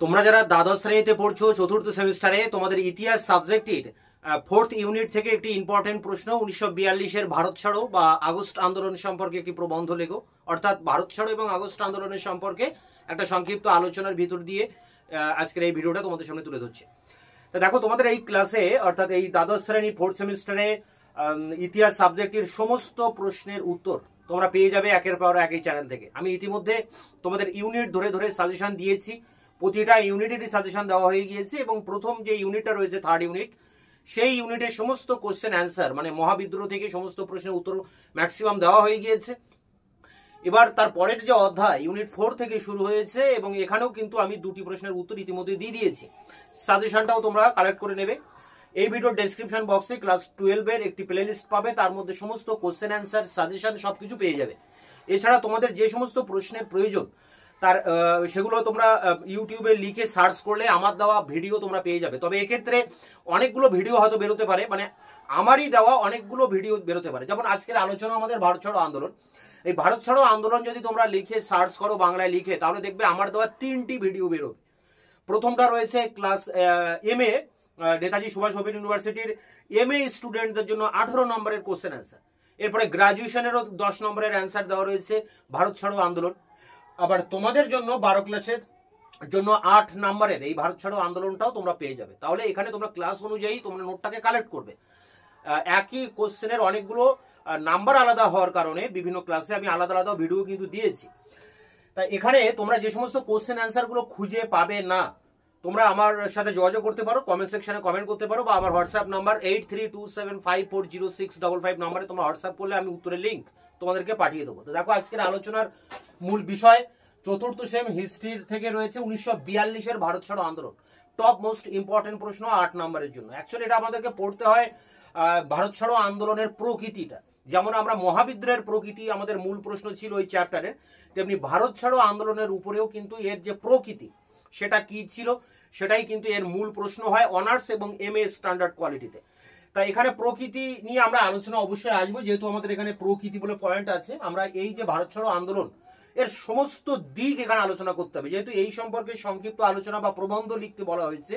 তোমরা যারা দ্বাদশ শ্রেণীতে পড়ছো চতুর্থ সেমিস্টারে তোমাদের ইতিহাস সাবজেক্টের ফোর্থ ইউনিট থেকে একটি ইম্পর্টেন্ট প্রশ্ন 1942-এর ভারত ছাড়ো বা আগস্ট আন্দোলন সম্পর্কে একটি প্রবন্ধ লেখো। অর্থাৎ ভারত ছাড়ো এবং আগস্ট আন্দোলনের সম্পর্কে একটা সংক্ষিপ্ত আলোচনার ভিতর দিয়ে আজকের এই ভিডিওটা তোমাদের সামনে তুলে ধরছে। তো দেখো, তোমাদের এই ক্লাসে অর্থাৎ এই দ্বাদশ শ্রেণী ফোর্থ সেমিস্টারে ইতিহাস সাবজেক্টের সমস্ত প্রশ্নের উত্তর তোমরা পেয়ে যাবে একের পর এক এই চ্যানেল থেকে। আমি ইতিমধ্যে তোমাদের ইউনিট ধরে ধরে সাজেশন দিয়েছি, প্রতিটা ইউনিটেরই সাজেশন দেওয়া হয়ে গিয়েছে এবং প্রথম যে ইউনিটটা রয়েছে থার্ড ইউনিট, সেই ইউনিটের সমস্ত কোশ্চেন অ্যান্সার মানে মহাবিদ্রোহ থেকে সমস্ত প্রশ্নের উত্তর ম্যাক্সিমাম দেওয়া হয়ে গিয়েছে। এবার তার পরের যে অধ্যায় ইউনিট 4 থেকে শুরু হয়েছে এবং এখানেও কিন্তু আমি দুটি প্রশ্নের উত্তর ইতিমধ্যে দিয়ে দিয়েছি। সাজেশনটাও তোমরা কালেক্ট করে নেবে। এই ভিডিওর ডেসক্রিপশন বক্সে ক্লাস 12-এর একটি প্লেলিস্ট পাবে, তার মধ্যে সমস্ত কোশ্চেন অ্যান্সার সাজেশন সবকিছু পেয়ে যাবে। এছাড়া তোমাদের যে সমস্ত প্রশ্নের প্রয়োজন তার সেগুলো তোমরা ইউটিউবে লিখে সার্চ করলে আমার দেওয়া ভিডিও তোমরা পেয়ে যাবে। তবে এক্ষেত্রে অনেকগুলো ভিডিও হয়তো বেরোতে পারে, মানে আমারই দেওয়া অনেকগুলো ভিডিও বেরোতে পারে। যেমন আজকের আলোচনা আমাদের ভারত ছাড়ো আন্দোলন। এই ভারত ছাড়ো আন্দোলন যদি তোমরা লিখে সার্চ করো বাংলায় লিখে, তাহলে দেখবে আমার দেওয়া 3টি ভিডিও বেরোবে। প্রথমটা রয়েছে class MA Netaji Subhas open ইউনিভার্সিটির MA স্টুডেন্টদের জন্য 18 নম্বরের কোশ্চেন অ্যান্সার। এরপরে গ্রাজুয়েশনেরও 10 নম্বরের অ্যান্সার দেওয়া রয়েছে ভারত ছাড়ো আন্দোলন। আবার তোমাদের জন্য 12 ক্লাসের জন্য 8 নম্বরের এই ভারত ছাড়ো আন্দোলনটাও তোমরা পেয়ে যাবে। তাহলে এখানে তোমরা ক্লাস অনুযায়ী তোমরা নোটটাকে কালেক্ট করবে। একই কোশ্চেনের অনেকগুলো নাম্বার আলাদা হওয়ার কারণে বিভিন্ন ক্লাসে আমি আলাদা আলাদা ভিডিও কিন্তু দিয়েছি। তাই এখানে তোমরা যে সমস্ত কোশ্চেন অ্যান্সার গুলো খুঁজে পাবে না, তোমরা আমার সাথে যোগাযোগ করতে পারো, কমেন্ট সেকশনে কমেন্ট করতে পারো, বা আমার হোয়াটসঅ্যাপ নাম্বার 8327540655 নাম্বারে তোমরা হোয়াটসঅ্যাপ করলে আমি উত্তরের লিঙ্ক তোমাদেরকে পাঠিয়ে দেবো। তো দেখো, আজকের আলোচনার মূল বিষয় চতুর্থ সেম হিস্ট্রির থেকে রয়েছে 1942-এর ভারত ছাড়ো আন্দোলন। টপ মোস্ট ইম্পর্টেন্ট প্রশ্ন 8 নম্বরের জন্য। অ্যাকচুয়ালি এটা আমাদেরকে পড়তে হয় ভারত ছাড়ো আন্দোলনের প্রকৃতিটা। যেমন আমরা মহাবিদ্রোহের প্রকৃতি আমাদের মূল প্রশ্ন ছিল ওই চ্যাপ্টারে, তেমনি ভারত ছাড়ো আন্দোলনের উপরেও কিন্তু এর যে প্রকৃতি সেটা কি ছিল সেটাই কিন্তু এর মূল প্রশ্ন হয় অনার্স এবং MA স্ট্যান্ডার্ড কোয়ালিটিতে। তাই এখানে প্রকৃতি নিয়ে আমরা আলোচনা অবশ্যই আসবো, যেহেতু আমাদের এখানে প্রকৃতি বলে পয়েন্ট আছে। আমরা এই যে ভারত ছাড়ো আন্দোলন এর সমস্ত দিক এখানে আলোচনা করতে হবে, যেহেতু এই সম্পর্কে সংক্ষিপ্ত আলোচনা বা প্রবন্ধ লিখতে বলা হয়েছে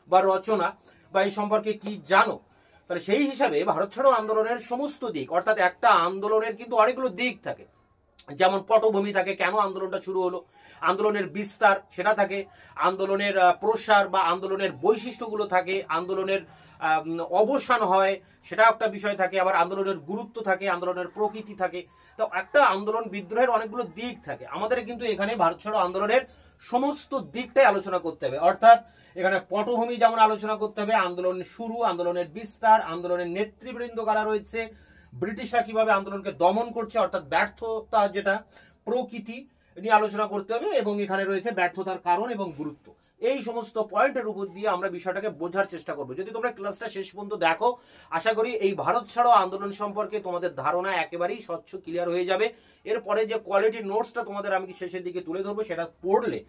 বা রচনা, বা এই সম্পর্কে কি জানো, তাহলে সেই হিসাবে ভারত ছাড়ো আন্দোলনের সমস্ত দিক, অর্থাৎ একটা আন্দোলনের কিন্তু অনেকগুলো দিক থাকে। যেমন পটভূমি থাকে, কেন আন্দোলনটা শুরু হলো, আন্দোলনের বিস্তার সেটা থাকে, আন্দোলনের প্রসার বা আন্দোলনের বৈশিষ্ট্যগুলো থাকে, আন্দোলনের অবসান হয় সেটা একটা বিষয় থাকে, আবার আন্দোলনের গুরুত্ব থাকে, আন্দোলনের প্রকৃতি থাকে। তো একটা আন্দোলন বিদ্রোহের অনেকগুলো দিক থাকে। আমাদের কিন্তু এখানে ভারত ছাড়ো আন্দোলনের সমস্ত দিকটাই আলোচনা করতে হবে। অর্থাৎ এখানে পটভূমি যেমন আলোচনা করতে হবে, আন্দোলনের শুরু, আন্দোলনের বিস্তার, আন্দোলনের নেতৃবৃন্দ কারা রয়েছে, ব্রিটিশরা কিভাবে আন্দোলনকে দমন করছে অর্থাৎ ব্যর্থতা যেটা প্রকৃতি নিয়ে আলোচনা করতে হবে, এবং এখানে রয়েছে ব্যর্থতার কারণ এবং গুরুত্ব। এই সমস্ত পয়েন্টের উপর দিয়ে আমরা বিষয়টাকে বোঝার চেষ্টা করবো। যদি তোমরা ক্লাসটা শেষ পর্যন্ত দেখো, আশা করি এই ভারত ছাড়ো আন্দোলন সম্পর্কে তোমাদের ধারণা একেবারেই স্বচ্ছ ক্লিয়ার হয়ে যাবে। এরপরে যে কোয়ালিটির নোটসটা তোমাদের আমি শেষের দিকে তুলে ধরবো, সেটা পড়লে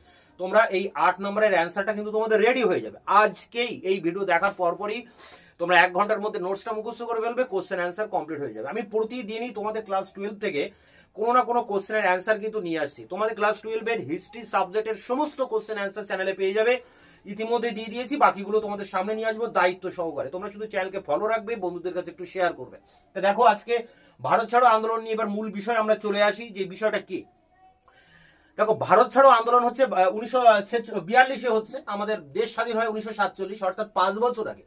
তোমরা এই 8 নম্বরের অ্যান্সারটা কিন্তু তোমাদের রেডি হয়ে যাবে। আজকেই এই ভিডিও দেখার পরপরই তোমরা 1 ঘন্টার মধ্যে নোটসটা মুখস্থ করে ফেলবে, কোশ্চেন অ্যান্সার কমপ্লিট হয়ে যাবে। আমি প্রতিদিনই তোমাদের ক্লাস 12 থেকে কোনো না কোনো কোশ্চেনের অ্যান্সার কিন্তু নিয়ে আসছি। তোমাদের ক্লাস 12-এর হিস্ট্রি সাবজেক্টের সমস্ত কোশ্চেন অ্যান্সার চ্যানেলে পেয়ে যাবে, ইতিমধ্যে দিয়ে দিয়েছি। বাকিগুলো তোমাদের সামনে নিয়ে আসবো দায়িত্ব সহকারে। তোমরা শুধু চ্যানেলকে ফলো রাখবে, বন্ধুদের কাছে একটু শেয়ার করবে। তো দেখো, আজকে ভারত ছাড়ো আন্দোলন নিয়ে এবার মূল বিষয় আমরা চলে আসি, যে বিষয়টা কি। দেখো, ভারত ছাড়ো আন্দোলন হচ্ছে 1942-এ হচ্ছে। আমাদের দেশ স্বাধীন হয় 1947, অর্থাৎ 5 বছর আগে।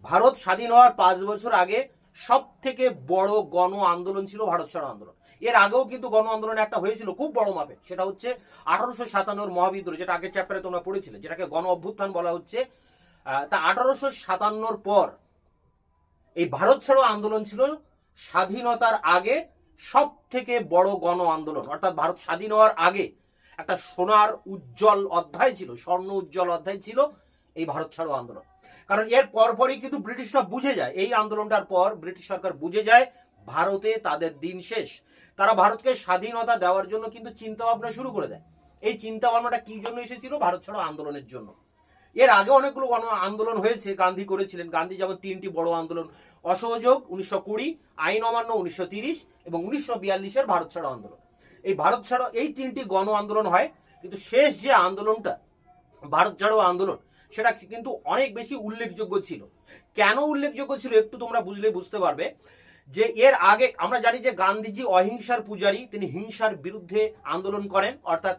ভারত স্বাধীন হওয়ার 5 বছর আগে সব থেকে বড় গণ আন্দোলন ছিল ভারত ছাড়ো আন্দোলন। এর আগেও কিন্তু গণ আন্দোলন একটা হয়েছিল খুব বড় মাপের, সেটা হচ্ছে 1857 মহাবিদ্রোহ, যেটা আগের চ্যাপ্টারে তোমরা পড়েছিলে, যেটাকে গণ অভ্যুত্থান বলা হচ্ছে। তা 1857 পর এই ভারত ছাড়ো আন্দোলন ছিল স্বাধীনতার আগে সব থেকে বড় গণ আন্দোলন। অর্থাৎ ভারত স্বাধীন হওয়ার আগে একটা সোনার উজ্জ্বল অধ্যায় ছিল, স্বর্ণ উজ্জ্বল অধ্যায় ছিল এই ভারত ছাড়ো আন্দোলন। কারণ এর পরপরই কিন্তু ব্রিটিশরা বুঝে যায়, এই আন্দোলনটার পর ব্রিটিশ সরকার বুঝে যায় ভারতে তাদের দিন শেষ। তারা ভারতকে স্বাধীনতা দেওয়ার জন্য কিন্তু চিন্তা ভাবনা শুরু করে দেয়। এই চিন্তা ভাবনাটা কি জন্য এসেছিল? ভারত ছাড়ো আন্দোলনের জন্য। এর আগে অনেকগুলো গণ আন্দোলন হয়েছে, গান্ধী করেছিলেন। গান্ধী যেমন 3টি বড় আন্দোলন, অসহযোগ 1920, আইন অমান্য 1930 এবং 1942-এর ভারত ছাড়ো আন্দোলন। এই ভারত ছাড়ো এই 3টি গণ আন্দোলন হয়, কিন্তু শেষ যে আন্দোলনটা ভারত ছাড়ো আন্দোলন, সেটা কিন্তু অনেক বেশি উল্লেখযোগ্য ছিল। কেন উল্লেখযোগ্য ছিল একটু তোমরা বুঝলে বুঝতে পারবে। যে এর আগে আমরা জানি যে গান্ধীজি অহিংসার পূজারী, তিনি হিংসার বিরুদ্ধে আন্দোলন করেন, অর্থাৎ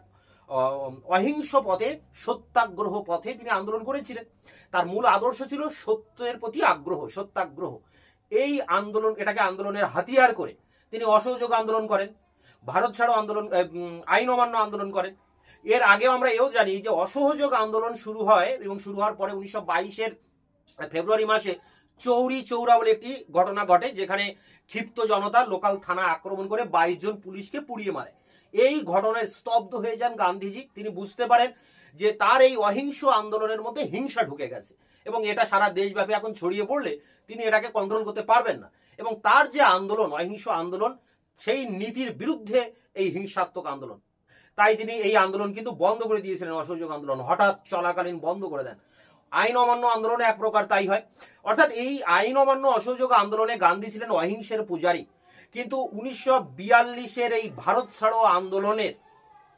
অহিংস পথে সত্যাগ্রহ পথে তিনি আন্দোলন করেছিলেন। তার মূল আদর্শ ছিল সত্যের প্রতি আগ্রহ, সত্যাগ্রহ। এই আন্দোলন, এটাকে আন্দোলনের হাতিয়ার করে তিনি অসহযোগ আন্দোলন করেন, ভারত ছাড়ো আন্দোলন, আইন অমান্য আন্দোলন করেন। এর আগে আমরা এও জানি যে অসহযোগ আন্দোলন শুরু হয় এবং শুরু হওয়ার পরে 1922-এর ফেব্রুয়ারি মাসে চৌরি চৌরা বলে একটি ঘটনা ঘটে, যেখানে ক্ষিপ্ত জনতা লোকাল থানা আক্রমণ করে 22 জন পুলিশকে পুড়িয়ে মারে। এই ঘটনায় স্তব্ধ হয়ে যান গান্ধীজি। তিনি বুঝতে পারেন যে তার এই অহিংস আন্দোলনের মধ্যে হিংসা ঢুকে গেছে এবং এটা সারা দেশব্যাপী এখন ছড়িয়ে পড়লে তিনি এটাকে কন্ট্রোল করতে পারবেন না। এবং তার যে আন্দোলন, অহিংস আন্দোলন, সেই নীতির বিরুদ্ধে এই হিংসাত্মক আন্দোলন। তাই তিনি এই আন্দোলন কিন্তু বন্ধ করে দিয়েছিলেন, অসহযোগ আন্দোলন হঠাৎ চলাকালীন বন্ধ করে দেন। আইন অমান্য আন্দোলনে এক প্রকার তাই হয়। অর্থাৎ এই আইন অমান্য অসহযোগ আন্দোলনে গান্ধী ছিলেন অহিংসের পূজারী। কিন্তু 1942-এর এই ভারত ছাড়ো আন্দোলনের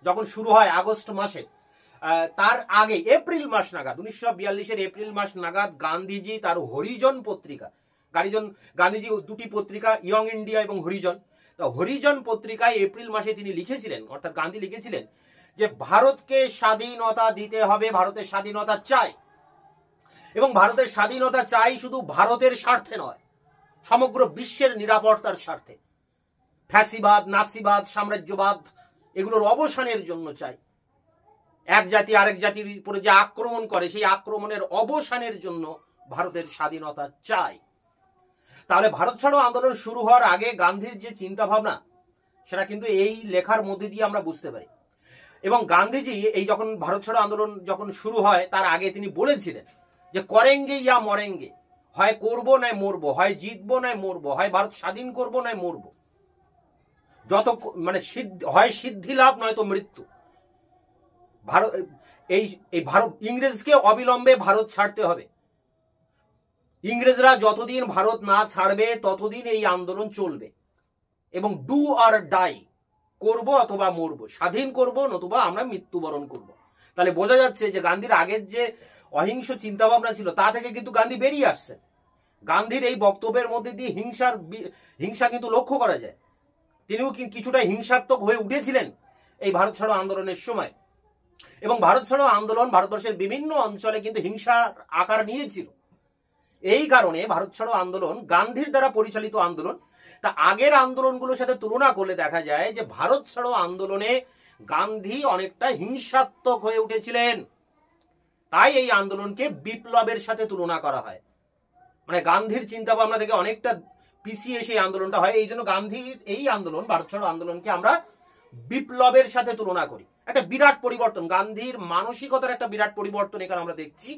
যখন শুরু হয় আগস্ট মাসে, তার আগে এপ্রিল মাস নাগাদ, 1942-এর এপ্রিল মাস নাগাদ গান্ধীজি তার হরিজন পত্রিকা, গান্ধীজি দুটি পত্রিকা, ইয়ং ইন্ডিয়া এবং হরিজন, হরিজন পত্রিকায় এপ্রিল মাসে তিনি লিখেছিলেন, অর্থাৎ গান্ধী লিখেছিলেন যে ভারতকে স্বাধীনতা দিতে হবে, ভারতের স্বাধীনতা চাই। এবং ভারতের স্বাধীনতা চাই শুধু ভারতের স্বার্থে নয়, সমগ্র বিশ্বের নিরাপত্তার স্বার্থে। ফ্যাসিবাদ, নাসিবাদ, সাম্রাজ্যবাদ এগুলোর অবসানের জন্য চাই। এক জাতি আরেক জাতির উপরে যে আক্রমণ করে, সেই আক্রমণের অবসানের জন্য ভারতের স্বাধীনতা চাই। তাহলে ভারত ছাড়ো আন্দোলন শুরু হওয়ার আগে গান্ধীর যে চিন্তা ভাবনা, সেটা কিন্তু এই লেখার মধ্যে দিয়ে আমরা বুঝতে পারি। এবং গান্ধীজি এই যখন ভারত ছাড়ো আন্দোলন যখন শুরু হয় তার আগে তিনি বলেছিলেন যে করেঙ্গে ইয়া মরেঙ্গে, হয় করবো নয় মরবো, হয় জিতবো নয় মরবো, হয় ভারত স্বাধীন করবো নয় মরবো, যত মানে হয় সিদ্ধি লাভ নয়তো মৃত্যু। ভারত এই ভারত ইংরেজকে অবিলম্বে ভারত ছাড়তে হবে। ইংরেজরা যতদিন ভারত না ছাড়বে ততদিন এই আন্দোলন চলবে। এবং ডু আর ডাই, করব অথবা মরবো, স্বাধীন করব নতুবা আমরা মৃত্যুবরণ করব। তাহলে বোঝা যাচ্ছে যে গান্ধীর আগের যে অহিংস চিন্তা ভাবনা ছিল তা থেকে কিন্তু গান্ধী বেরিয়ে আসছে। গান্ধীর এই বক্তব্যের মধ্যে দিয়ে হিংসা কিন্তু লক্ষ্য করা যায়। তিনিও কিছুটা হিংসাত্মক হয়ে উঠেছিলেন এই ভারত ছাড়ো আন্দোলনের সময়। এবং ভারত ছাড়ো আন্দোলন ভারতবর্ষের বিভিন্ন অঞ্চলে কিন্তু হিংসার আকার নিয়েছিল। এই কারণে ভারত ছাড়ো আন্দোলন গান্ধীর দ্বারা পরিচালিত আন্দোলন। তা আগের আন্দোলনগুলোর সাথে তুলনা করলে দেখা যায় যে ভারত ছাড়ো আন্দোলনে গান্ধী অনেকটা হিংসাত্মক হয়ে উঠেছিলেন। তাই এই আন্দোলনকে বিপ্লবের সাথে তুলনা করা হয়। মানে গান্ধীর চিন্তা ভাবনা থেকে অনেকটা পিছিয়ে সেই আন্দোলনটা হয়। এই জন্য গান্ধীর এই আন্দোলন, ভারত ছাড়ো আন্দোলনকে আমরা বিপ্লবের সাথে তুলনা করি। একটা বিরাট পরিবর্তন, গান্ধীর মানসিকতার একটা বিরাট পরিবর্তন এখানে আমরা দেখছি।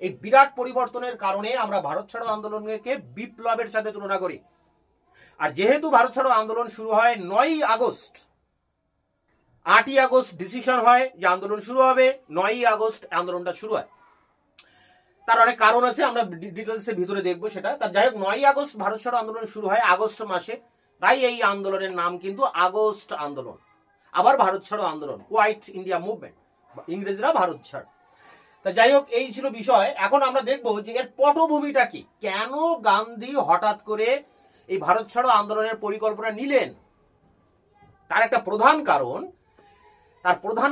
এই বিরাট পরিবর্তনের কারণে আমরা ভারত ছাড়ো আন্দোলনকে বিপ্লবের সাথে তুলনা করি। আর যেহেতু ভারত ছাড়ো আন্দোলন শুরু হয় 9ই আগস্ট, 8ই আগস্ট ডিসিশন হয় যে আন্দোলন শুরু হবে, 9ই আগস্ট আন্দোলনটা শুরু হয়। তার অনেক কারণ আছে, আমরা ডিটেলসে ভিতরে দেখবো সেটা। তার যাই হোক 9ই আগস্ট ভারত ছাড়ো আন্দোলন শুরু হয় আগস্ট মাসে, তাই এই আন্দোলনের নাম কিন্তু আগস্ট আন্দোলন। আবার ভারত ছাড়ো আন্দোলন, কোয়াইট ইন্ডিয়া মুভমেন্ট, ইংরেজরা ভারত ছাড়। তা যাই হোক এই ছিল বিষয়। এখন আমরা দেখবো যে এর পটভূমিটা কি, কেন গান্ধী হঠাৎ করে এই ভারত ছাড়ো আন্দোলনের পরিকল্পনা নিলেন। তার একটা প্রধান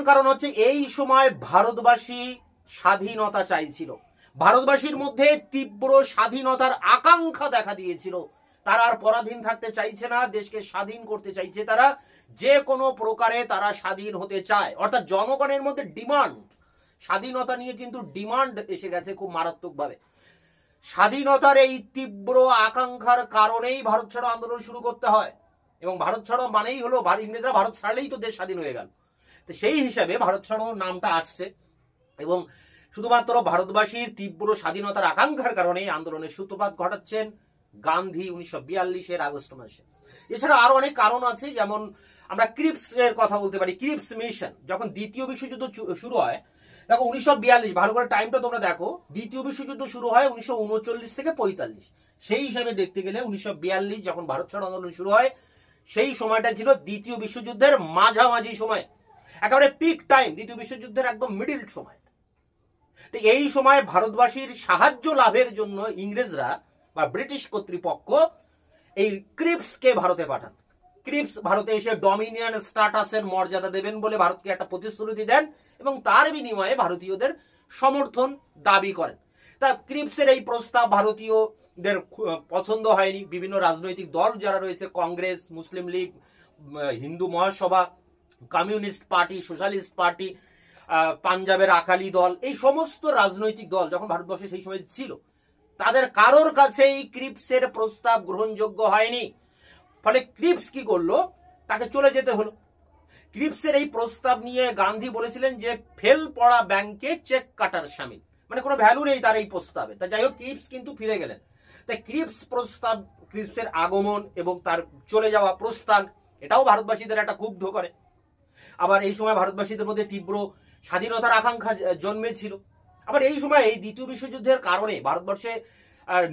কারণ হচ্ছে এই সময় ভারতবাসী স্বাধীনতা চাইছিল। ভারতবাসীর মধ্যে তীব্র স্বাধীনতার আকাঙ্ক্ষা দেখা দিয়েছিল। তারা আর পরাধীন থাকতে চাইছে না, দেশকে স্বাধীন করতে চাইছে। তারা যে কোনো প্রকারে তারা স্বাধীন হতে চায়। অর্থাৎ জনগণের মধ্যে ডিমান্ড, স্বাধীনতা নিয়ে কিন্তু ডিমান্ড এসে গেছে খুব মারাত্মকভাবে। স্বাধীনতার এই তীব্র আকাঙ্ক্ষার কারণেই ভারত ছাড়ো আন্দোলন শুরু করতে হয়। এবং ভারত ছাড়ো মানেই হলো ইংরেজরা ভারত ছাড়লেই তো দেশ স্বাধীন হয়ে গেল। তো সেই হিসাবে ভারত ছাড়ো নামটা আসছে। এবং শুধুমাত্র ভারতবাসীর তীব্র স্বাধীনতার আকাঙ্ক্ষার কারণে আন্দোলনের সূত্রপাত ঘটাচ্ছেন গান্ধী 1942-এর আগস্ট মাসে। এছাড়া আরো অনেক কারণ আছে, যেমন আমরা ক্রিপস এর কথা বলতে পারি। ক্রিপস মিশন, যখন দ্বিতীয় বিশ্বযুদ্ধ শুরু হয়, দেখো 1942, ভালো করে টাইমটা তোমরা দেখো, দ্বিতীয় বিশ্বযুদ্ধ শুরু হয় 1939 থেকে 45। সেই হিসাবে দেখতে গেলে 1942 যখন ভারত ছাড়ো আন্দোলন শুরু হয়, সেই সময়টা ছিল দ্বিতীয় বিশ্বযুদ্ধের মাঝামাঝি সময়, একেবারে পিক টাইম, দ্বিতীয় বিশ্বযুদ্ধের একদম মিডিল সময়। তো এই সময় ভারতবাসীর সাহায্য লাভের জন্য ইংরেজরা বা ব্রিটিশ কর্তৃপক্ষ এই ক্রিপসকে ভারতে পাঠান। ক্রিপস ভারতে এসে ডমিনিয়ন স্ট্যাটাসের মর্যাদা দেবেন বলে ভারতকে একটা প্রতিশ্রুতি দেন এবং তার বিনিময়ে ভারতীয়দের সমর্থন দাবি করেন। তা ক্রিপসের এই প্রস্তাব ভারতীয়দের পছন্দ হয়নি। বিভিন্ন রাজনৈতিক দল যারা রয়েছে, কংগ্রেস, মুসলিম লীগ, হিন্দু মহাসভা, কমিউনিস্ট পার্টি, সোশ্যালিস্ট পার্টি, পাঞ্জাবের আকালি দল, এই সমস্ত রাজনৈতিক দল যখন ভারতবর্ষে সেই সময় ছিল, তাদের কারোর কাছে এই ক্রিপসের প্রস্তাব গ্রহণযোগ্য হয়নি। ফলে ক্রিপস কি করলো, তাকে চলে যেতে হলো। ক্রিপসের এই প্রস্তাব নিয়ে গান্ধী বলেছিলেন যে ফেল পড়া ব্যাংকে চেক কাটার শামিল, মানে কোনো ভ্যালু নেই তার এই প্রস্তাবে। তা যাই হোক, ক্রিপস কিন্তু ফিরে গেলেন। তাই ক্রিপসের আগমন এবং তার চলে যাওয়া প্রস্থান, এটাও ভারতবাসীদের একটা ক্ষুব্ধ করে। আবার এই সময় ভারতবাসীদের মধ্যে তীব্র স্বাধীনতার আকাঙ্ক্ষা জন্মেছিল। আবার এই সময় এই দ্বিতীয় বিশ্বযুদ্ধের কারণে ভারতবর্ষে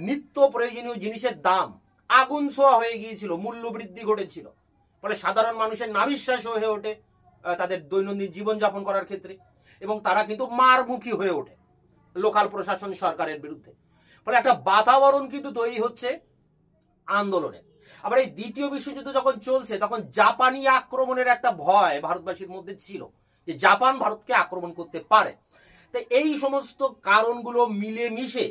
নিত্য প্রয়োজনীয় জিনিসের দাম আগুন ছোঁয়া হয়ে গিয়েছিল, মূল্য বৃদ্ধি ঘটেছিল। ফলে সাধারণ মানুষের নাভিশ্বাস হয়ে ওঠে তাদের দৈনন্দিন জীবনযাপন করার ক্ষেত্রে, এবং তারা কিন্তু মারমুখী হয়ে ওঠে লোকাল প্রশাসন সরকারের বিরুদ্ধে। ফলে একটা বাতাবরণ কিন্তু তৈরি হচ্ছে আন্দোলনের। আবার এই দ্বিতীয় বিশ্বযুদ্ধ যখন চলছে, তখন জাপানি আক্রমণের একটা ভয় ভারতবাসীর মধ্যে ছিল, যে জাপান ভারতকে আক্রমণ করতে পারে। তো এই সমস্ত কারণগুলো মিলে মিশে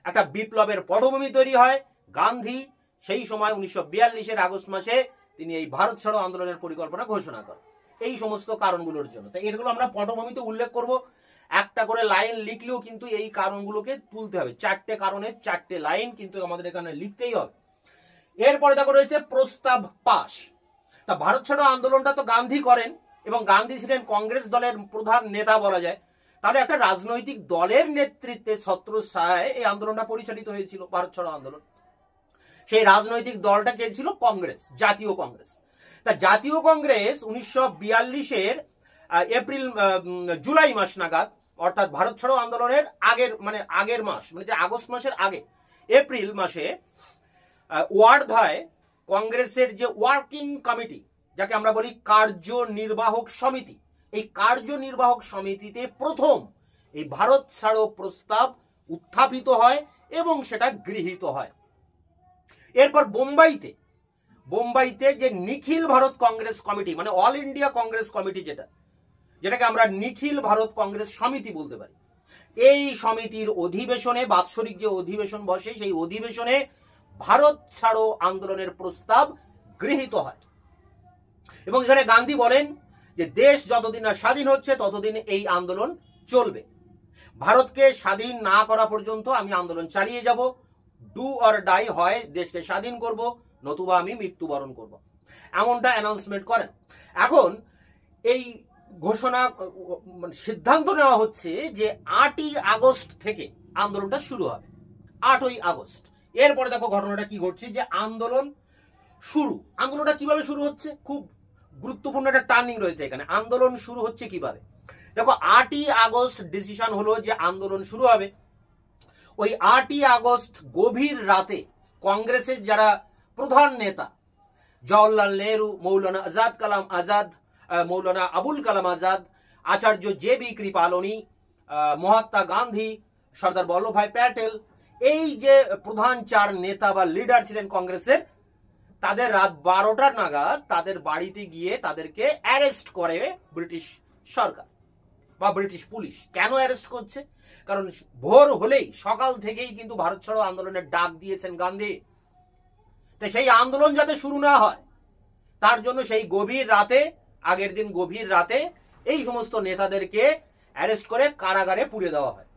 একটা বিপ্লবের পটভূমি তৈরি হয়। গান্ধী সেই সময় 1942-এর আগস্ট মাসে তিনি এই ভারত ছাড়ো আন্দোলনের পরিকল্পনা ঘোষণা করেন, এই সমস্ত কারণগুলোর জন্য। তাই এগুলো আমরা পটভূমিতে উল্লেখ করব। একটা করে লাইন লিখলেও কিন্তু এই কারণগুলোকে তুলতে হবে। 4টে কারণে 4টে লাইন কিন্তু আমাদের এখানে লিখতেই হবে। এরপরে দেখো রয়েছে প্রস্তাব পাস। তা ভারত ছাড়ো আন্দোলনটা তো গান্ধী করেন, এবং গান্ধী ছিলেন কংগ্রেস দলের প্রধান নেতা বলা যায়। তাহলে একটা রাজনৈতিক দলের নেতৃত্বে ছত্রছায়ায় এই আন্দোলনটা পরিচালিত হয়েছিল, ভারত ছাড়ো আন্দোলন। সেই রাজনৈতিক দলটা কে ছিল? কংগ্রেস, জাতীয় কংগ্রেস। তা জাতীয় কংগ্রেস 1942-এর জুলাই মাস নাগাদ, অর্থাৎ ভারত ছাড়ো আন্দোলনের আগের মাস, মানে যে আগস্ট মাসের আগে এপ্রিল মাসে ওয়ার্ধায় কংগ্রেসের যে ওয়ার্কিং কমিটি, যাকে আমরা বলি কার্যনির্বাহক সমিতি, এই কার্যনির্বাহক সমিতিতে প্রথম এই ভারত ছাড়ো প্রস্তাব উত্থাপিত হয় এবং সেটা গৃহীত হয়। এরপর বোম্বাইতে যে নিখিল ভারত কংগ্রেস কমিটি, মানে অল ইন্ডিয়া কংগ্রেস কমিটি, যেটাকে আমরা নিখিল ভারত কংগ্রেস সমিতি বলতে পারি, এই সমিতির অধিবেশনে, বাৎসরিক যে অধিবেশন বসে, সেই অধিবেশনে ভারত ছাড়ো আন্দোলনের প্রস্তাব গৃহীত হয়। এবং এখানে গান্ধী বলেন যে দেশ যতদিন না স্বাধীন হচ্ছে ততদিন এই আন্দোলন চলবে। ভারতকে স্বাধীন না করা পর্যন্ত আমি আন্দোলন চালিয়ে যাব। ডু অর ডাই, হয় দেশকে স্বাধীন করব, নতুবা আমি মৃত্যুবরণ করব, এমনটা অ্যানাউন্সমেন্ট করেন। এখন এই ঘোষণা, সিদ্ধান্ত নেওয়া হচ্ছে যে 8ই আগস্ট থেকে আন্দোলনটা শুরু হবে, 8ই আগস্ট। এরপরে দেখো ঘটনাটা কি ঘটছে, যে আন্দোলনটা কিভাবে শুরু হচ্ছে, খুব গুরুত্বপূর্ণ একটা টার্নিং রয়েছে এখানে। আন্দোলন শুরু হচ্ছে কিভাবে দেখো, 8ই আগস্ট ডিসিশন হলো যে আন্দোলন শুরু হবে। ওই 8ই আগস্ট গভীর রাতে কংগ্রেসের যারা প্রধান নেতা, জওহরলাল নেহরু, মৌলানা আবুল কালাম আজাদ, আচার্য জে.বি. কৃপালনী, মহাত্মা গান্ধী, সর্দার বল্লভভাই প্যাটেল, এই যে প্রধান 4 নেতা বা লিডার ছিলেন কংগ্রেসের, তাদের রাত 12টা নাগাদ তাদের বাড়িতে গিয়ে তাদেরকে অ্যারেস্ট করে ব্রিটিশ সরকার বা ব্রিটিশ পুলিশ। কেন অ্যারেস্ট করছে? কারণ ভোর হলেই, সকাল থেকেই কিন্তু ভারত ছাড়ো আন্দোলনের ডাক দিয়েছেন গান্ধী। তাই সেই আন্দোলন যাতে শুরু না হয়, তার জন্য সেই আগের দিন গভীর রাতে এই সমস্ত নেতাদেরকে অ্যারেস্ট করে কারাগারে পুরে দেওয়া হয়।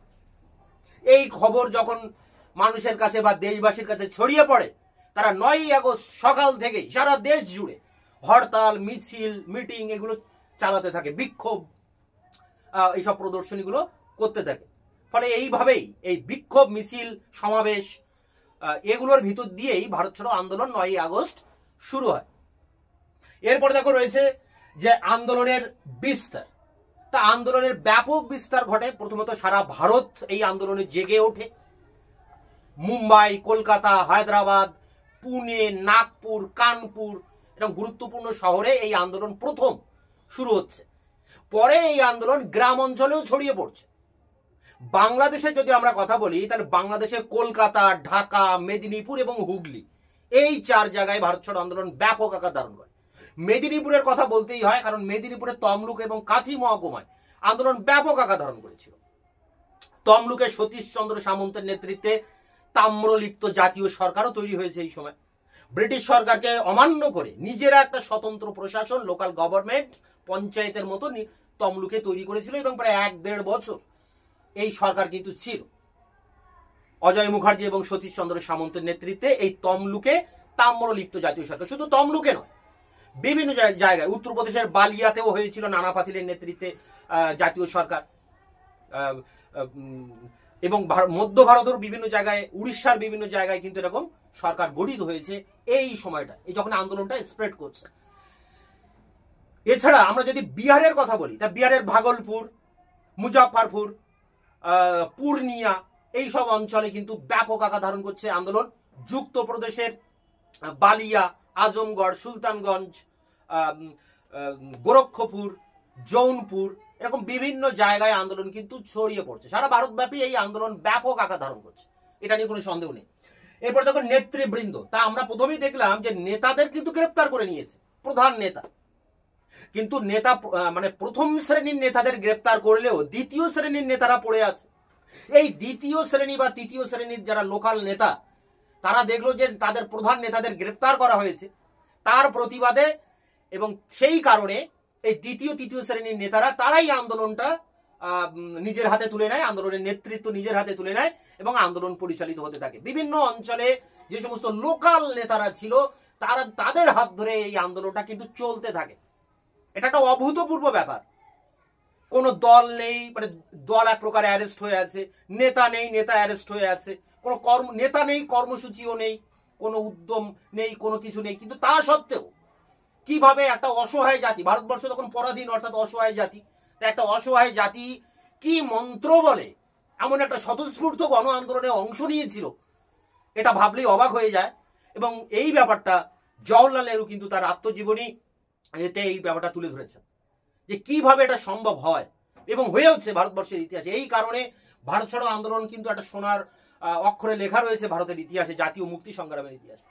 এই খবর যখন মানুষের কাছে বা দেশবাসীর কাছে ছড়িয়ে পড়ে, তারা 9ই আগস্ট সকাল থেকেই সারা দেশ জুড়ে হরতাল, মিছিল, মিটিং এগুলো চালাতে থাকে, বিক্ষোভ, এইসব প্রদর্শনীগুলো করতে থাকে। ফলে এইভাবেই এই বিক্ষোভ, মিছিল, সমাবেশ, এগুলোর ভিতর দিয়েই ভারত ছাড়ো আন্দোলন 9ই আগস্ট শুরু হয়। এরপর দেখো রয়েছে যে আন্দোলনের বিস্তার। তা আন্দোলনের ব্যাপক বিস্তার ঘটে। প্রথমত সারা ভারত এই আন্দোলনে জেগে ওঠে। মুম্বাই, কলকাতা, হায়দ্রাবাদ, পুনে, নাগপুর, কানপুর এরকম গুরুত্বপূর্ণ শহরে এই আন্দোলন প্রথম শুরু হচ্ছে। পরে এই আন্দোলন গ্রাম অঞ্চলেও ছড়িয়ে পড়ছে। বাংলাদেশে যদি আমরা কথা বলি তাহলে বাংলাদেশে কলকাতা, ঢাকা, মেদিনীপুর এবং হুগলি, এই 4 জায়গায় ভারত ছাড়ো আন্দোলন ব্যাপক আকার ধারণ করে। মেদিনীপুরের কথা বলতেই হয়, কারণ মেদিনীপুরের তমলুক এবং কাঁথি মহকুমায় আন্দোলন ব্যাপক আকার ধারণ করেছিল। তমলুকে সতীশচন্দ্র সামন্তের নেতৃত্বে তাম্রলিপ্ত জাতীয় সরকারও তৈরি হয়েছে এই সময়। ব্রিটিশ সরকারকে অমান্য করে নিজেরা একটা স্বতন্ত্র প্রশাসন, লোকাল গভর্নমেন্ট, পঞ্চায়েতের মতো তমলুকে তৈরি করেছিল এবং প্রায় 1-1.5 বছর এই সরকার কিন্তু ছিল। অজয় মুখার্জি এবং সতীশচন্দ্র সামন্তের নেতৃত্বে এই তমলুকে তাম্রলিপ্ত জাতীয় সরকার, শুধু তমলুকে নয়, বিভিন্ন জায়গায়, উত্তরপ্রদেশের বালিয়াতেও হয়েছিল নানা পাতিলের নেতৃত্বে জাতীয় সরকার, এবং মধ্য ভারতের বিভিন্ন জায়গায়, উড়িষ্যার বিভিন্ন জায়গায় কিন্তু এরকম সরকার গঠিত হয়েছে এই সময়টা, এই যখন আন্দোলনটা স্প্রেড করছে। এছাড়া আমরা যদি বিহারের কথা বলি, তা বিহারের ভাগলপুর, মুজফ্ফরপুর, পূর্ণিয়া, এই সব অঞ্চলে কিন্তু ব্যাপক আকার ধারণ করছে আন্দোলন। যুক্ত প্রদেশের বালিয়া, আজমগড়, সুলতানগঞ্জ, গোরক্ষপুর, জৌনপুর, এরকম বিভিন্ন জায়গায় আন্দোলন কিন্তু ছড়িয়ে পড়ছে। সারা ভারতব্যাপী এই আন্দোলন ব্যাপক আকার ধারণ করছে, এটা নিয়ে কোনো সন্দেহ নেই। এরপর দেখো নেতৃবৃন্দ, তা আমরা প্রথমেই দেখলাম যে নেতাদের কিন্তু গ্রেপ্তার করে নিয়েছে, প্রধান নেতা। কিন্তু নেতা মানে প্রথম শ্রেণীর নেতাদের গ্রেপ্তার করলেও দ্বিতীয় শ্রেণীর নেতারা পড়ে আছে। এই দ্বিতীয় শ্রেণী বা তৃতীয় শ্রেণীর যারা লোকাল নেতা, তারা দেখলো যে তাদের প্রধান নেতাদের গ্রেপ্তার করা হয়েছে, তার প্রতিবাদে এবং সেই কারণে এই দ্বিতীয় তৃতীয় শ্রেণীর নেতারা তারাই আন্দোলনটা নিজের হাতে তুলে নেয়, আন্দোলনের নেতৃত্ব নিজের হাতে তুলে নেয় এবং আন্দোলন পরিচালিত হতে থাকে। বিভিন্ন অঞ্চলে যে সমস্ত লোকাল নেতারা ছিল তাদের হাত ধরে এই আন্দোলনটা কিন্তু চলতে থাকে। এটা একটা অভূতপূর্ব ব্যাপার। কোনো দল নেই, মানে দল এক প্রকার অ্যারেস্ট হয়ে আছে, নেতা নেই, নেতা অ্যারেস্ট হয়ে আছে, কোনো নেতা নেই, কর্মসূচিও নেই, কোনো উদ্যম নেই, কোনো কিছু নেই। কিন্তু তা সত্ত্বেও কিভাবে একটা অসহায় জাতি, ভারতবর্ষ তখন পরাধীন অর্থাৎ অসহায় জাতি, একটা অসহায় জাতি কি মন্ত্র বলে এমন একটা স্বতঃস্ফূর্ত গণ আন্দোলনে অংশ নিয়েছিল, এটা ভাবলেই অবাক হয়ে যায়। এবং এই ব্যাপারটা জওহরলাল নেহরু কিন্তু তার আত্মজীবনী এতে এই ব্যাপারটা তুলে ধরেছেন যে কিভাবে এটা সম্ভব হয় এবং হয়ে হচ্ছে ভারতবর্ষের ইতিহাসে। এই কারণে ভারত ছাড়ো আন্দোলন কিন্তু একটা সোনার অক্ষরে লেখা রয়েছে ভারতের ইতিহাসে, জাতীয় মুক্তি সংগ্রামের ইতিহাসে।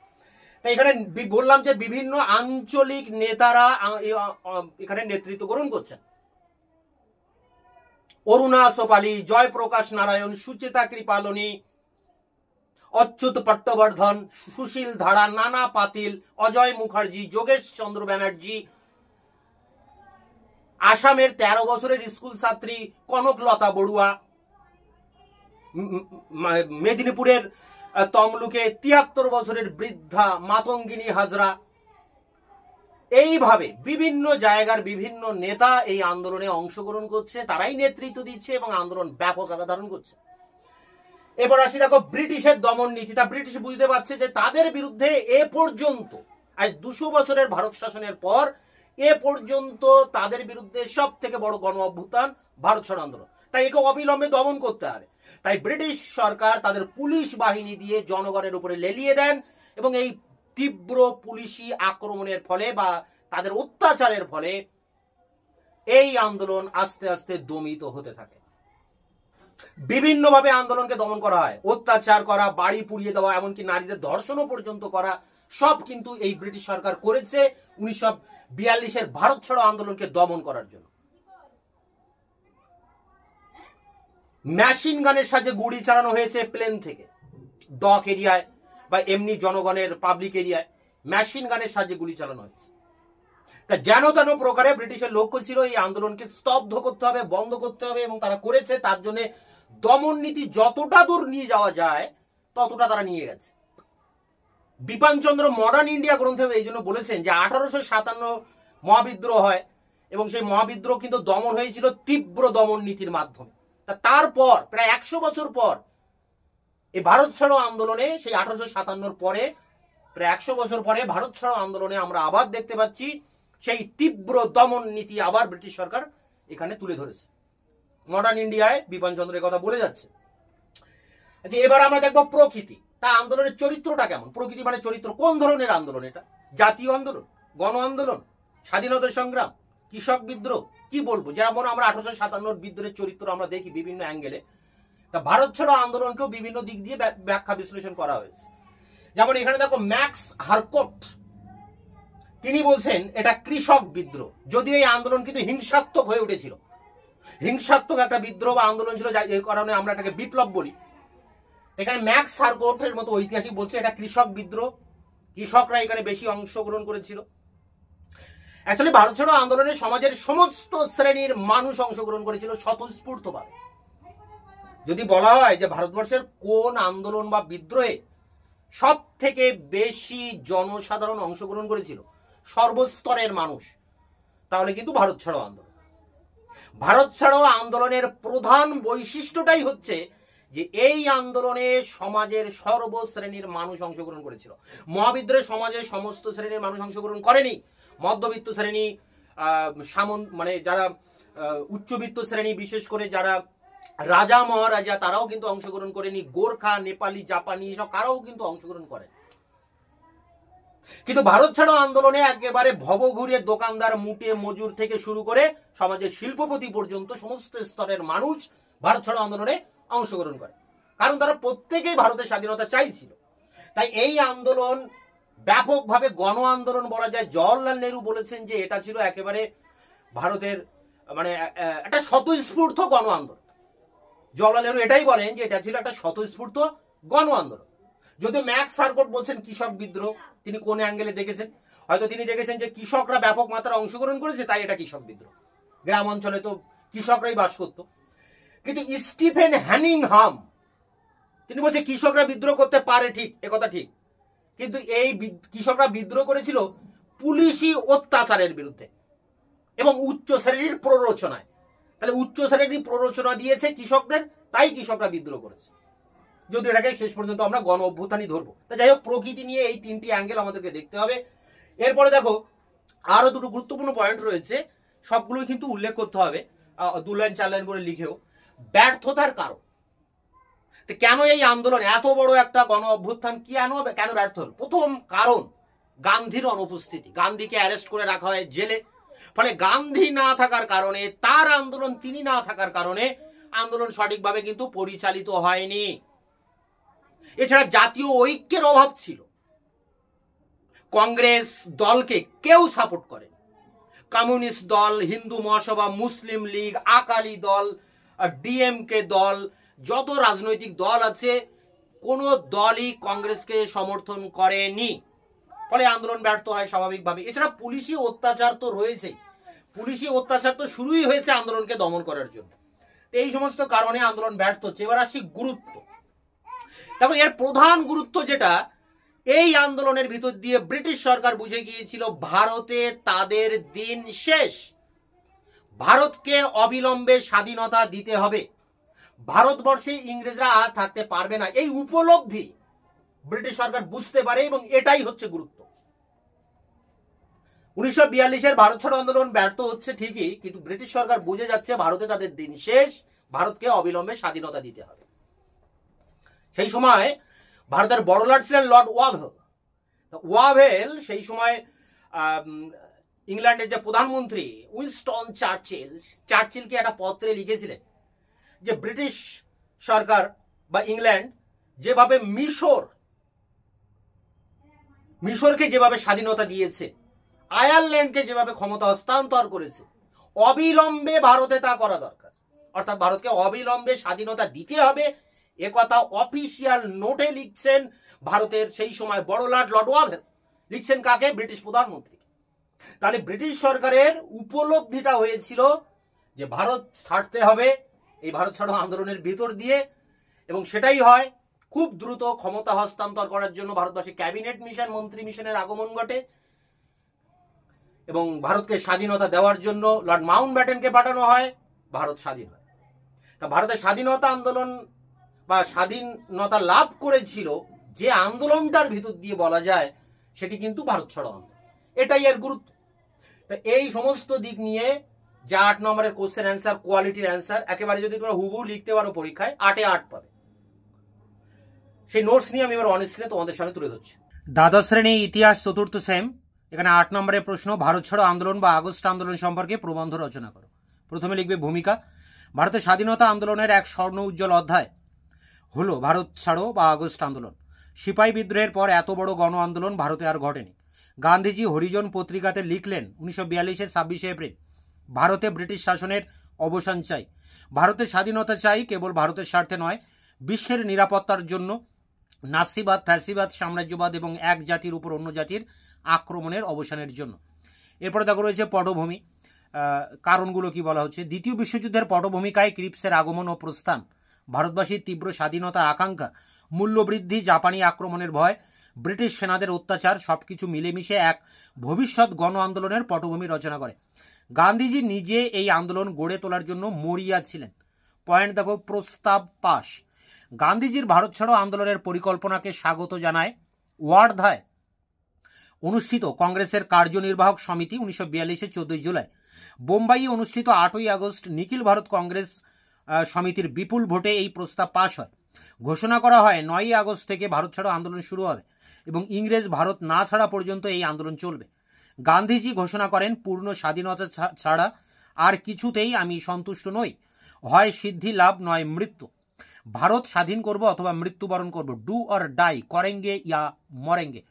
তাই এখানে বললাম যে বিভিন্ন আঞ্চলিক নেতারা এখানে নেতৃত্ব গ্রহণ করছেন। অরুণা সোপালি, জয়প্রকাশ নারায়ণ, সুচেতা কৃপালনী, অচ্যুত পট্টবর্ধন, সুশীল ধারা, নানা পাতিল, অজয় মুখার্জি, যোগেশ চন্দ্র ব্যানার্জি, আসামের 13 বছরের স্কুল ছাত্রী কনকলতা বড়ুয়া, মেদিনীপুরের তমলুকে 73 বছরের বৃদ্ধা মাতঙ্গিনী হাজরা, এইভাবে বিভিন্ন জায়গার বিভিন্ন নেতা এই আন্দোলনে অংশগ্রহণ করছে, তারাই নেতৃত্ব দিচ্ছে এবং আন্দোলন ব্যাপক আকার ধারণ করছে। এবার আসি দেখো ব্রিটিশের দমন নীতি। তা ব্রিটিশ বুঝতে পারছে যে তাদের বিরুদ্ধে এ পর্যন্ত, আজ 200 বছরের ভারত শাসনের পর এ পর্যন্ত তাদের বিরুদ্ধে সব থেকে বড় গণ অভ্যুত্থান ভারত ছাড়ো আন্দোলন, তাই একে অবিলম্বে দমন করতে হবে। তাই ব্রিটিশ সরকার তাদের পুলিশ বাহিনী দিয়ে জনগণের উপরে লেলিয়ে দেন এবং এই তীব্র পুলিশি আক্রমণের ফলে বা তাদের অত্যাচারের ফলে এই আন্দোলন আস্তে আস্তে দমিত হতে থাকে। বিভিন্নভাবে আন্দোলনকে দমন করা হয়, অত্যাচার করা, বাড়ি পুড়িয়ে দেওয়া, এমনকি নারীদের ধর্ষণও পর্যন্ত করা, সব কিন্তু এই ব্রিটিশ সরকার করেছে 1942-এর ভারত ছাড়ো আন্দোলনকে দমন করার জন্য। মেশিন গানের সাহায্যে গুলি চালানো হয়েছে প্লেন থেকে, ডক এরিয়ায় বা এমনি জনগণের পাবলিক এরিয়ায় মেশিন গানের সাহায্যে গুলি চালানো হয়েছে। তা যেন তেন প্রকারে ব্রিটিশের লক্ষ্য ছিল এই আন্দোলনকে স্তব্ধ করতে হবে, বন্ধ করতে হবে, এবং তারা করেছে। তার জন্য দমন নীতি যতটা দূর নিয়ে যাওয়া যায় ততটা তারা নিয়ে গেছে। বিপিনচন্দ্র মডার্ন ইন্ডিয়া গ্রন্থে এই জন্য বলেছেন যে 1857 মহাবিদ্রোহ হয় এবং সেই মহাবিদ্রোহ কিন্তু দমন হয়েছিল তীব্র দমন নীতির মাধ্যমে। তারপর প্রায় 100 বছর পর এই ভারত ছাড়ো আন্দোলনে, সেই 1857 পরে প্রায় 100 বছর পরে ভারত ছাড়ো আন্দোলনে আমরা আবার দেখতে পাচ্ছি সেই তীব্র দমন নীতি আবার ব্রিটিশ সরকার এখানে তুলে ধরেছে। মডার্ন ইন্ডিয়ায় বিপিনচন্দ্র কথা বলে যাচ্ছে। আচ্ছা, এবার আমরা দেখবো প্রকৃতি। তা আন্দোলনের চরিত্রটা কেমন? প্রকৃতি মানে চরিত্র, কোন ধরনের আন্দোলন এটা? জাতীয় আন্দোলন, গণ আন্দোলন, স্বাধীনতা সংগ্রাম, কৃষক বিদ্রোহ, কি বলবো? যেমন আমরা 1857 বিদ্রোহের চরিত্র আমরা দেখি বিভিন্ন অ্যাঙ্গেলে, তা ভারত ছাড়ো আন্দোলনকেও বিভিন্ন দিক দিয়ে ব্যাখ্যা বিশ্লেষণ করা হয়েছে। যেমন এখানে দেখো ম্যাক্স হারকোট তিনি বলছেন এটা কৃষক বিদ্রোহ, যদিও এই আন্দোলন কিন্তু হিংসাত্মক হয়ে উঠেছিল, হিংসাত্মক একটা বিদ্রোহ বা আন্দোলন ছিল, এই কারণে আমরা এটাকে বিপ্লব বলি। এখানে ম্যাক্স হারকোটের মতো ঐতিহাসিক বলছে এটা কৃষক বিদ্রোহ, কৃষকরা এখানে বেশি অংশগ্রহণ করেছিল। অ্যাকচুয়ালি ভারত ছাড়ো আন্দোলনে সমাজের সমস্ত শ্রেণীর মানুষ অংশগ্রহণ করেছিল স্বতঃস্ফূর্তভাবে। যদি বলা হয় যে ভারতবর্ষের কোন আন্দোলন বা বিদ্রোহে সব থেকে বেশি জনসাধারণ অংশগ্রহণ করেছিল, সর্বস্তরের মানুষ, তাহলে কিন্তু ভারত ছাড়ো আন্দোলন। ভারত ছাড়ো আন্দোলনের প্রধান বৈশিষ্ট্যটাই হচ্ছে যে এই আন্দোলনে সমাজের সর্বশ্রেণীর মানুষ অংশগ্রহণ করেছিল। মহাবিদ্রোহে সমাজের সমস্ত শ্রেণীর মানুষ অংশগ্রহণ করেনি। মধ্যবিত্ত শ্রেণী, মানে যারা উচ্চবিত্ত শ্রেণী, বিশেষ করে যারা রাজা মহারাজা, তারাও কিন্তু অংশগ্রহণ করেনি। গোর্খা, নেপালি, জাপানি, এসব কারাও কিন্তু অংশগ্রহণ করেন। কিন্তু ভারত ছাড়ো আন্দোলনে একেবারে ভবঘুরে দোকানদার, মুটে মজুর থেকে শুরু করে সমাজের শিল্পপতি পর্যন্ত সমস্ত স্তরের মানুষ ভারত ছাড়ো আন্দোলনে অংশগ্রহণ করে, কারণ তারা প্রত্যেকেই ভারতের স্বাধীনতা চাইছিল। তাই এই আন্দোলন ব্যাপকভাবে গণ আন্দোলন বলা যায়। জওহরলাল নেহরু বলেছেন যে এটা ছিল একেবারে ভারতের মানে একটা স্বতঃস্ফূর্ত গণ আন্দোলন। জওহরলাল নেহরু এটাই বলেন যে এটা ছিল একটা স্বতঃস্ফূর্ত গণ আন্দোলন। যদিও ম্যাক্স হারকোট বলছেন কৃষক বিদ্রোহ, তিনি কোন অ্যাঙ্গেলে দেখেছেন? হয়তো তিনি দেখেছেন যে কৃষকরা ব্যাপক মাত্রায় অংশগ্রহণ করেছে, তাই এটা কৃষক বিদ্রোহ। গ্রাম অঞ্চলে তো কৃষকরাই বাস করত। কিন্তু স্টিফেন হ্যানিংহাম তিনি বলছে কৃষকরা বিদ্রোহ করতে পারে, ঠিক, একথা ঠিক, কিন্তু এই কৃষকরা বিদ্রোহ করেছিল পুলিশি অত্যাচারের বিরুদ্ধে এবং উচ্চ শ্রেণীর প্ররোচনায়। তাহলে উচ্চ শ্রেণীর প্ররোচনা দিয়েছে কৃষকদের, তাই কৃষকরা বিদ্রোহ করেছে। যদি এটাকে শেষ পর্যন্ত আমরা গণ অভ্যুত্থানই ধরবো। তা যাই হোক, প্রকৃতি নিয়ে এই তিনটি অ্যাঙ্গেল আমাদেরকে দেখতে হবে। এরপরে দেখো আরো দুটো গুরুত্বপূর্ণ পয়েন্ট রয়েছে, সবগুলোই কিন্তু উল্লেখ করতে হবে 2 লাইন 4 লাইন করে লিখেও। ব্যর্থতার কারণ, কেন এই আন্দোলন এত বড় একটা গণ অভ্যুত্থান কেন ব্যর্থ হল? প্রথম কারণ গান্ধীর অনুপস্থিতি। গান্ধীকে অ্যারেস্ট করে রাখা হয় জেলে, ফলে গান্ধী না থাকার কারণে, তার আন্দোলন তিনি না থাকার কারণে আন্দোলন সঠিকভাবে কিন্তু পরিচালিত হয়নি। এছাড়া জাতীয় ঐক্যের অভাব ছিল। কংগ্রেস দলকে কেউ সাপোর্ট করেনি। কমিউনিস্ট দল, হিন্দু মহাসভা, মুসলিম লীগ, আকালি দল, ডিএমকে দল, যত রাজনৈতিক দল আছে কোন দলই কংগ্রেসকে সমর্থন করেনি, ফলে আন্দোলন ব্যর্থ হয় স্বাভাবিকভাবে। এছাড়া পুলিশি অত্যাচার তো রয়েছেই, পুলিশি অত্যাচার তো শুরুই হয়েছে আন্দোলনকে দমন করার জন্য। এই সমস্ত কারণে আন্দোলন ব্যর্থ হচ্ছে। এবার আসছি গুরুত্ব। দেখো এর প্রধান গুরুত্ব যেটা, এই আন্দোলনের ভিতর দিয়ে ব্রিটিশ সরকার বুঝে গিয়েছিল ভারতে তাদের দিন শেষ, ভারতকে অবিলম্বে স্বাধীনতা দিতে হবে, ভারতবর্ষে ইংরেজরা আর থাকতে পারবে না। এই উপলব্ধি ব্রিটিশ সরকার বুঝতে পারে এবং এটাই হচ্ছে গুরুত্ব। 1942-এর ভারত ছাড়ো আন্দোলন ব্যর্থ হচ্ছে ঠিকই, কিন্তু ব্রিটিশ সরকার বুঝে যাচ্ছে ভারতে তাদের দিন শেষ, ভারতকে অবিলম্বে স্বাধীনতা দিতে হবে। সেই সময় ভারতের বড়লাট ছিলেন লর্ড ওয়াভেল। ওয়াভেল সেই সময় ইংল্যান্ডের যে প্রধানমন্ত্রী উইনস্টন চার্চিলকে একটা পত্রে লিখেছিলেন যে ব্রিটিশ সরকার বা ইংল্যান্ড যেভাবে মিশরকে যেভাবে স্বাধীনতা দিয়েছে, আয়ারল্যান্ডকে যেভাবে ক্ষমতা হস্তান্তর করেছে, অবিলম্বে ভারতে তা করা দরকার। অর্থাৎ ভারতকে অবিলম্বে স্বাধীনতা দিতে হবে, একথা অফিসিয়াল নোটে লিখছেন ভারতের সেই সময় বড়লাট লর্ড ওয়াভেল। লিখছেন কাকে? ব্রিটিশ প্রধানমন্ত্রী। তাহলে ব্রিটিশ সরকারের উপলব্ধিটা হয়েছিল যে ভারত ছাড়তে হবে এই ভারত ছাড়ো আন্দোলনের ভিতর দিয়ে, এবং সেটাই হয়। খুব দ্রুত ক্ষমতা হস্তান্তর করার জন্য ভারতবর্ষে ক্যাবিনেট মিশন, মন্ত্রী মিশনের আগমন ঘটে এবং ভারতকে স্বাধীনতা দেওয়ার জন্য লর্ড মাউন্টব্যাটেনকে পাঠানো হয়, ভারত স্বাধীন হয়। তা ভারতের স্বাধীনতা আন্দোলন বা স্বাধীনতা লাভ করেছিল যে আন্দোলনটার ভিতর দিয়ে বলা যায় সেটি কিন্তু ভারত ছাড়ো আন্দোলন। এটাই এর গুরুত্ব। তা এই সমস্ত দিক নিয়ে যা 8 নম্বরের কোশ্চেন অ্যান্সার, কোয়ালিটির অ্যান্সার, একেবারে যদি তোমরা হুবহু লিখতে পারো পরীক্ষায় 8-এ 8 পাবে। সেই নোটস নিয়ে আমি এবার অনেস্টলি তোমাদের সামনে তুলে ধরছি। দ্বাদশ শ্রেণী ইতিহাস 4th সেম, এখানে 8 নম্বরের প্রশ্ন, ভারত ছাড়ো আন্দোলন বা আগস্ট আন্দোলন সম্পর্কে প্রবন্ধ রচনা করো। প্রথমে লিখবে ভূমিকা। ভারতের স্বাধীনতা আন্দোলনের এক স্বর্ণ উজ্জ্বল অধ্যায় হলো ভারত ছাড়ো বা আগস্ট আন্দোলন। সিপাহী বিদ্রোহের পর এত বড় গণ আন্দোলন ভারতে আর ঘটেনি। গান্ধীজি হরিজন পত্রিকাতে লিখলেন 1942-এর 26শে এপ্রিল, ভারতে ব্রিটিশ শাসনের অবসান চাই, ভারতের স্বাধীনতা চাই, কেবল ভারতের স্বার্থে নয়, বিশ্বের নিরাপত্তার জন্য, নাৎসিবাদ, ফ্যাসিবাদ, সাম্রাজ্যবাদ এবং এক জাতির উপর অন্য জাতির আক্রমণের অবসানের জন্য। এরপরে দেখো রয়েছে পটভূমি, কারণগুলো কি বলা হচ্ছে। দ্বিতীয় বিশ্বযুদ্ধের পটভূমিকায় ক্রিপসের আগমন ও প্রস্থান, ভারতবাসীর তীব্র স্বাধীনতা আকাঙ্ক্ষা, মূল্যবৃদ্ধি, জাপানি আক্রমণের ভয়, ব্রিটিশ সেনাদের অত্যাচার সবকিছু মিলেমিশে এক ভবিষ্যৎ গণ আন্দোলনের পটভূমি রচনা করে। গান্ধীজি নিজে এই আন্দোলন গড়ে তোলার জন্য মরিয়া ছিলেন। পয়েন্ট দেখো, প্রস্তাব পাশ। গান্ধীজির ভারত ছাড়ো আন্দোলনের পরিকল্পনাকে স্বাগত জানায় ওয়ার্ধায় অনুষ্ঠিত কংগ্রেসের কার্যনির্বাহক সমিতি 1942-এর 14 জুলাই। বোম্বাইয়ে অনুষ্ঠিত 8ই আগস্ট নিখিল ভারত কংগ্রেস সমিতির বিপুল ভোটে এই প্রস্তাব পাশ হয়। ঘোষণা করা হয় 9ই আগস্ট থেকে ভারত ছাড়ো আন্দোলন শুরু হবে এবং ইংরেজ ভারত না ছাড়া পর্যন্ত এই আন্দোলন চলবে। গান্ধীজি ঘোষণা করেন, পূর্ণ স্বাধীনতা ছাড়া আর কিছুতেই আমি সন্তুষ্ট নই, হয় সিদ্ধি লাভ নয় মৃত্যু। ভারত স্বাধীন করব অথবা মৃত্যুবরণ করব, ডু অর ডাই, করেঙ্গে ইয়া মরেঙ্গে।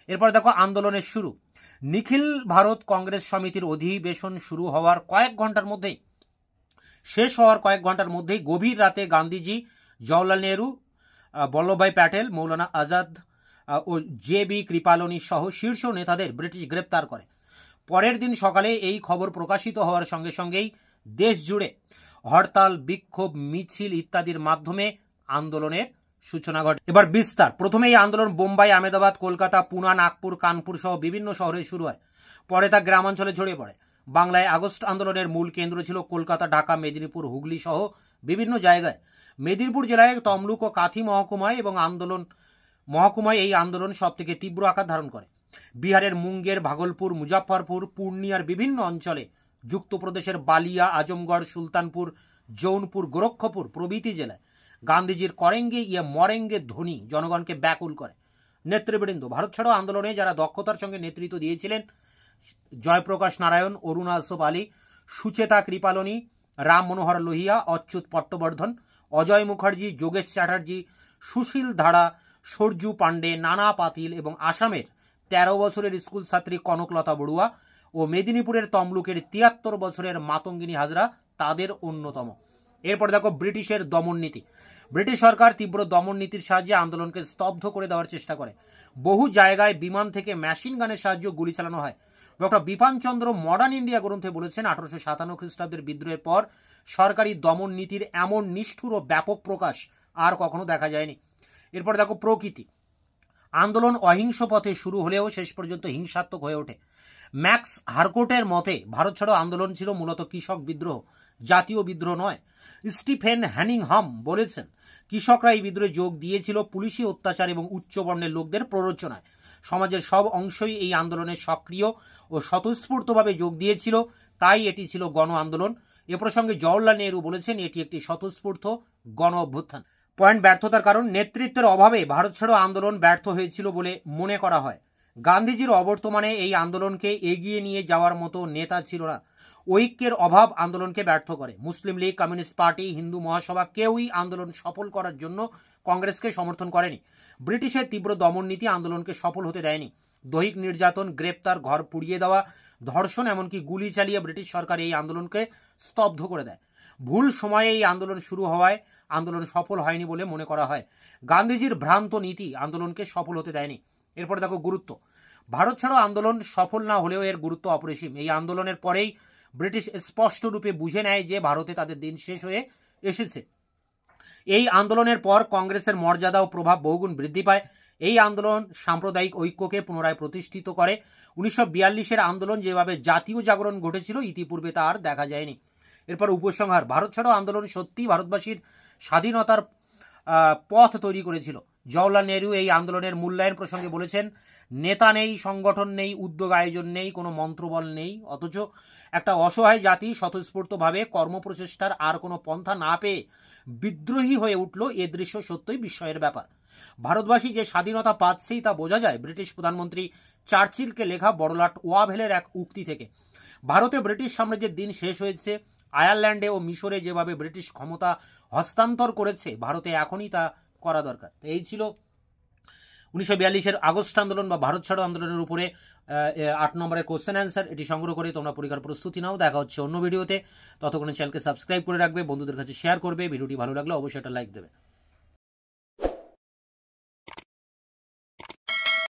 এরপর দেখো আন্দোলনের শুরু। নিখিল ভারত কংগ্রেস সমিতির অধিবেশন শুরু হওয়ার কয়েক ঘন্টার মধ্যেই, শেষ হওয়ার কয়েক ঘন্টার মধ্যেই গভীর রাতে গান্ধীজি, জওহরলাল নেহরু, বল্লভভাই প্যাটেল, মৌলানা আজাদ ও জে.বি. কৃপালনী সহ শীর্ষ নেতাদের ব্রিটিশ গ্রেপ্তার করে। পরের দিন সকালে এই খবর প্রকাশিত হওয়ার সঙ্গে সঙ্গেই দেশ জুড়ে হরতাল, বিক্ষোভ, মিছিল ইত্যাদির মাধ্যমে আন্দোলনের সূচনা ঘটে। এবার বিস্তার। প্রথমে এই আন্দোলন বোম্বাই, আহমেদাবাদ, কলকাতা, পুনা, নাগপুর, কানপুর সহ বিভিন্ন শহরে শুরু হয়। পরে তা গ্রামাঞ্চলে ছড়িয়ে পড়ে। বাংলায় আগস্ট আন্দোলনের মূল কেন্দ্র ছিল কলকাতা, ঢাকা, মেদিনীপুর, হুগলি সহ বিভিন্ন জায়গায়। মেদিনীপুর জেলায় তমলুক ও কাথি মহকুমায় এই আন্দোলন সব থেকে তীব্র আকার ধারণ করে। বিহারের মুঙ্গের, ভাগলপুর, মুজাফফরপুর, পূর্ণিয়ার বিভিন্ন অঞ্চলে, যুক্তপ্রদেশের বালিয়া, আজমগড়, সুলতানপুর, জৌনপুর, গোরক্ষপুর প্রভৃতি জেলায় গান্ধীজির করেঙ্গে ইয়ে মরেঙ্গে ধ্বনি জনগণকে ব্যাকুল করে। নেতৃবৃন্দ। ভারত ছাড়ো আন্দোলনে যারা দক্ষতার সঙ্গে নেতৃত্ব দিয়েছিলেন, জয়প্রকাশ নারায়ণ, অরুণা আসফ আলী, সুচেতা কৃপালনী, রাম মনোহর লোহিয়া, অচ্যুত পট্টবর্ধন, অজয় মুখার্জি, যোগেশ চ্যাটার্জি, সুশীল ধারা, সরজু পাণ্ডে, নানা পাতিল এবং আসামের 13 বছরের স্কুল ছাত্রী কনকলতা বড়ুয়া ও মেদিনীপুরের তমলুকের 73 বছরের মাতঙ্গিনী হাজরা তাদের অন্যতম। এরপর দেখো ব্রিটিশের দমন নীতি। ব্রিটিশ সরকার তীব্র দমন নীতির সাহায্যে আন্দোলনকে স্তব্ধ করে দেওয়ার চেষ্টা করে। বহু জায়গায় বিমান থেকে মেশিন গানের সাহায্যে গুলি চালানো হয়। ডক্টর বিপানচন্দ্র মডার্ন ইন্ডিয়া গ্রন্থে বলেছেন, 1857 খ্রিস্টাব্দের বিদ্রোহের পর সরকারি দমন নীতির এমন নিষ্ঠুর ও ব্যাপক প্রকাশ আর কখনো দেখা যায়নি। এরপর দেখো প্রকৃতি। আন্দোলন অহিংস পথে শুরু হলেও শেষ পর্যন্ত হিংসাত্মক হয়ে ওঠে। ম্যাক্স হারকোটের মতে ভারত ছাড়ো আন্দোলন ছিল মূলত কৃষক বিদ্রোহ, জাতীয় বিদ্রোহ নয়। স্টিফেন হ্যানিংহাম বলেছেন, কৃষকরা এই বিদ্রোহে যোগ দিয়েছিল পুলিশি অত্যাচার এবং উচ্চবর্ণের লোকদের প্ররোচনায়। সমাজের সব অংশই এই আন্দোলনে সক্রিয় ও স্বতঃস্ফূর্তভাবে যোগ দিয়েছিল, তাই এটি ছিল গণ আন্দোলন। এ প্রসঙ্গে জওহরলাল নেহরু বলেছেন, এটি একটি স্বতঃস্ফূর্ত গণ অভ্যুত্থান। পয়েন্ট, ব্যর্থতার কারণ। নেতৃত্বের অভাবে ভারত ছাড়ো আন্দোলন ব্যর্থ হয়েছিল বলে মনে করা হয়। গান্ধীজির অবর্তমানে এই আন্দোলনকে এগিয়ে নিয়ে যাওয়ার মতো নেতা ছিল না। ঐক্যের অভাব আন্দোলনকে ব্যর্থ করে। মুসলিম লীগ, কমিউনিস্ট পার্টি, হিন্দু মহাসভা কেউই আন্দোলন সফল করার জন্য কংগ্রেসকে সমর্থন করেনি। ব্রিটিশের তীব্র দমন নীতি আন্দোলনকে সফল হতে দেয়নি। দৈহিক নির্যাতন, গ্রেপ্তার, ঘর পুড়িয়ে দেওয়া, ধর্ষণ, এমনকি গুলি চালিয়ে ব্রিটিশ সরকার এই আন্দোলনকে স্তব্ধ করে দেয়। ভুল সময়ে এই আন্দোলন শুরু হওয়ায় আন্দোলন সফল হয়নি বলে মনে করা হয়। গান্ধীজির ভ্রান্ত নীতি আন্দোলনকে সফল হতে দেয়নি। এরপর দেখো গুরুত্ব। ভারত ছাড়ো আন্দোলন সফল না হলেও এর গুরুত্ব অপরিসীম। এই আন্দোলনের পরেই ব্রিটিশ স্পষ্ট রূপে বুঝে নেয় যে ভারতে তাদের দিন শেষ হয়ে এসেছে। এই আন্দোলনের পর কংগ্রেসের মর্যাদা ও প্রভাব বহুগুণ বৃদ্ধি পায়। এই আন্দোলন সাম্প্রদায়িক ঐক্যকে পুনরায় প্রতিষ্ঠিত করে। 1942-এর আন্দোলন যেভাবে জাতীয় জাগরণ ঘটেছিল, ইতিপূর্বে তা আর দেখা যায়নি। এরপর উপসংহার। ভারত ছাড়ো আন্দোলন সত্যিই ভারতবাসীর স্বাধীনতার পথ তৈরি করেছিল। জওহরলাল নেহরু এই আন্দোলনের মূল্যায়ন প্রসঙ্গে বলেছেন, নেতা নেই, সংগঠন নেই, উদ্যোগ আয়োজন নেই, কোনো মন্ত্রবল নেই, অথচ একটা অসহায় জাতি স্বতঃস্ফূর্তভাবে কর্মপ্রচেষ্টার আর কোনো পন্থা না পেয়ে বিদ্রোহী হয়ে উঠল। এ দৃশ্য সত্যই বিস্ময়ের ব্যাপার। ভারতবাসী যে স্বাধীনতা পাচ্ছেই তা বোঝা যায় ব্রিটিশ প্রধানমন্ত্রী চার্চিলকে লেখা বড়লাট ওয়াভেলের এক উক্তি থেকে। ভারতে ব্রিটিশ সাম্রাজ্যের দিন শেষ হয়েছে, আয়ারল্যান্ডে ও মিশরে যেভাবে ব্রিটিশ ক্ষমতা হস্তান্তর করেছে, ভারতে এখনই তা করা দরকার। এই ছিল 1942-এর আগস্ট আন্দোলন বা ভারত ছাড়ো আন্দোলনের উপরে 8 নম্বরের কোশ্চেন অ্যান্সার। এটি সংগ্রহ করে তোমরা পরীক্ষার প্রস্তুতি নাও। দেখা হচ্ছে অন্য ভিডিওতে। ততক্ষণে চ্যানেলকে সাবস্ক্রাইব করে রাখবে, বন্ধুদের কাছে শেয়ার করবে। ভিডিওটি ভালো লাগলে অবশ্যই একটা লাইক দেবে।